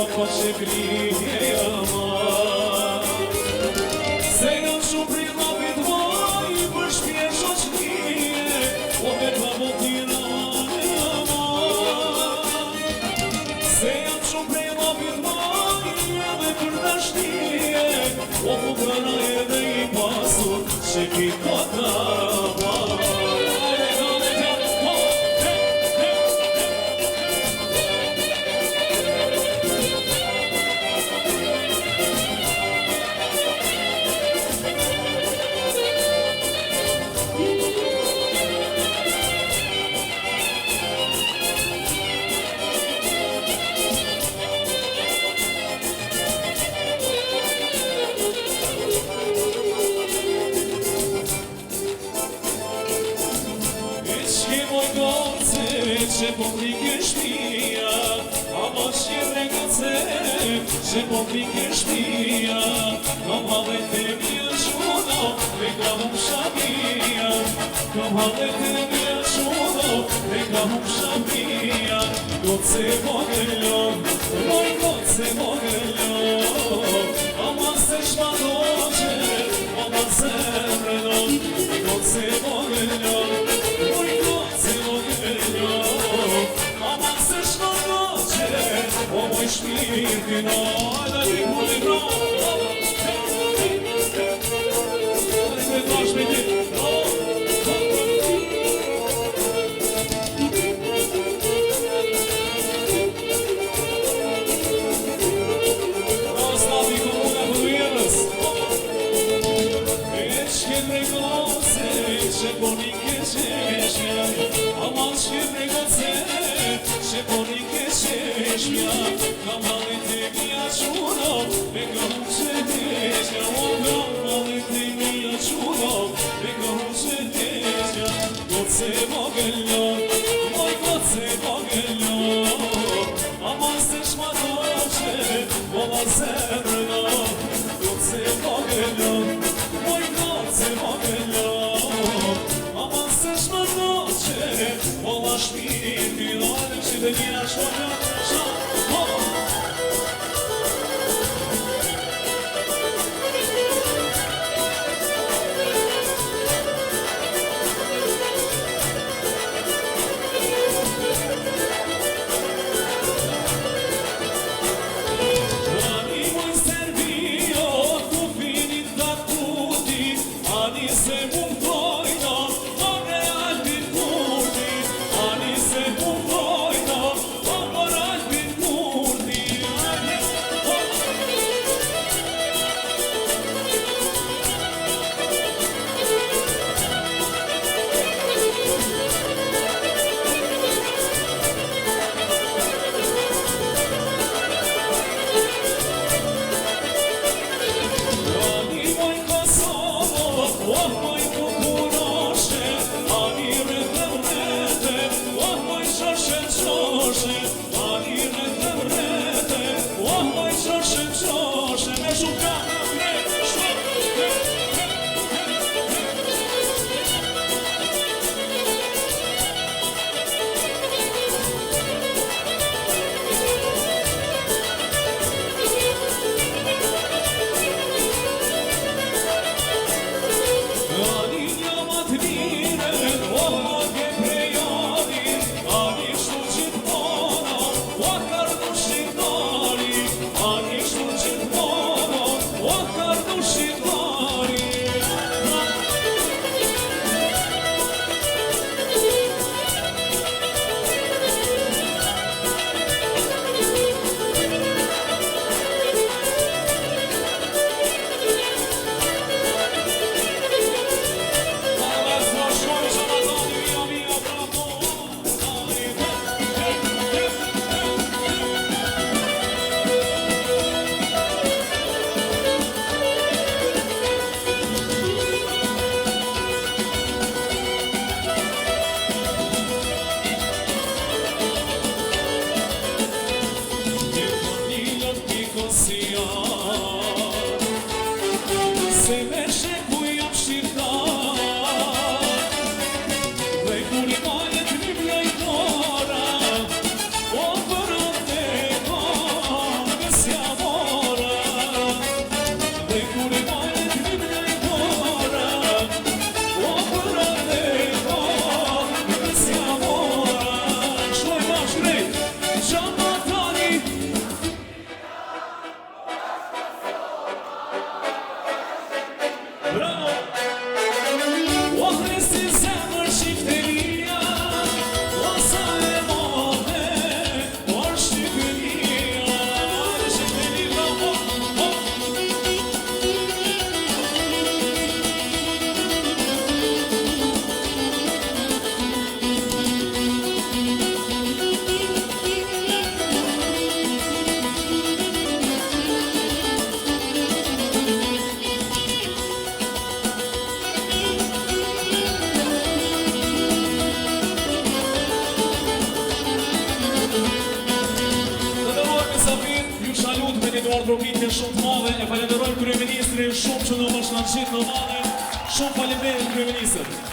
ko që krije ama Se jam shumë pri rapit vaj Për shpje shoqnije O me ka botina ama Se jam shumë pri rapit vaj Edhe për dashnije O fukara edhe I pasur Që ki kota Që po prike shpia Ama shqire goce Që po prike shpia Ama dhe të mija shudo Dhe ka hum shabia Ama dhe të mija shudo Dhe ka hum shabia Goce vogëllon Moj goce vogëllon Ama se shmadoqe Ama se mredon Goce vogëllon Moj goce vogëllon O moj shpirtin Ala li muli bro Ala me trash me ti Stavi komuna për vjerës E shket regoce Që poni keqeshja Aman shket regoce Që poni keqeshja Kam halit e mija qudo Me kam qëteshja O kam halit e mija qudo Me kam qëteshja Goce vogëllon Moj goce vogëllon Aman se shmatoqe Ola zemrëllon Goce vogëllon Moj goce vogëllon Aman se shmatoqe Ola shpirtin Alem që dhe njëra shkolla ardhurmitje shumë të madhe, e falenderoj kryeministrin shumë që në më shnanë qitë në madhe, shumë faleminderit kryeministër.